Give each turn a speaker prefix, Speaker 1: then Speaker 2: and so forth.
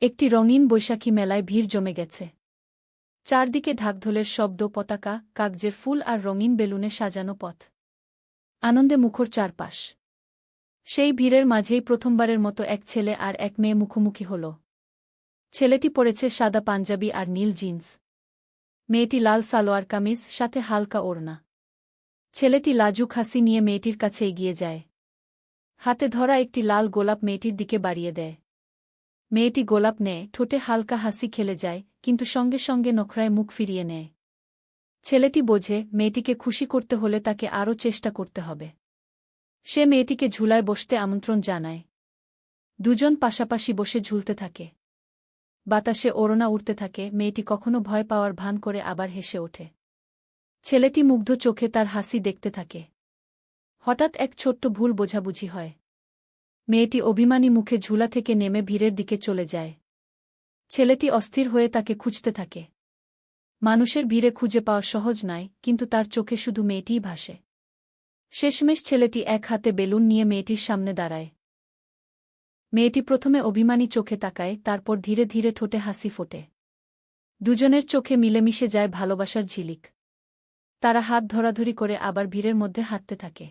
Speaker 1: একটি রঙিন বৈশাখী মেলায় ভিড় জমে গেছে। চারদিকে ঢাকঢোলের শব্দ, পতাকা, কাগজের ফুল আর রঙিন বেলুনে সাজানো পথ। আনন্দে মুখর চারপাশ। সেই ভিড়ের মাঝেই প্রথমবারের মতো এক ছেলে আর এক মেয়ে মুখোমুখি হল। ছেলেটি পরেছে সাদা পাঞ্জাবি আর নীল জিন্স। মেয়েটি লাল সালোয়ার কামিজ, সাথে হালকা ওড়না। ছেলেটি লাজুক হাসি নিয়ে মেয়েটির কাছে এগিয়ে যায়। হাতে ধরা একটি লাল গোলাপ মেয়েটির দিকে বাড়িয়ে দেয়। মেয়েটি গোলাপ নেয়, ঠোঁটে হালকা হাসি খেলে যায়, কিন্তু সঙ্গে সঙ্গে নখরায় মুখ ফিরিয়ে নেয়। ছেলেটি বোঝে, মেয়েটিকে খুশি করতে হলে তাকে আরও চেষ্টা করতে হবে। সে মেয়েটিকে ঝুলায় বসতে আমন্ত্রণ জানায়। দুজন পাশাপাশি বসে ঝুলতে থাকে। বাতাসে ওড়না উড়তে থাকে, মেয়েটি কখনো ভয় পাওয়ার ভান করে আবার হেসে ওঠে। ছেলেটি মুগ্ধ চোখে তার হাসি দেখতে থাকে। হঠাৎ এক ছোট্ট ভুল বোঝাবুঝি হয়। মেয়েটি অভিমানী মুখে ঝুলা থেকে নেমে ভিড়ের দিকে চলে যায়। ছেলেটি অস্থির হয়ে তাকে খুঁজতে থাকে। মানুষের ভিড়ে খুঁজে পাওয়া সহজ নয়, কিন্তু তার চোখে শুধু মেয়েটিই ভাসে। শেষমেশ ছেলেটি এক হাতে বেলুন নিয়ে মেয়েটির সামনে দাঁড়ায়। মেয়েটি প্রথমে অভিমানী চোখে তাকায়, তারপর ধীরে ধীরে ঠোঁটে হাসি ফোটে। দুজনের চোখে মিলেমিশে যায় ভালোবাসার ঝিলিক। তারা হাত ধরাধরি করে আবার ভিড়ের মধ্যে হাঁটতে থাকে।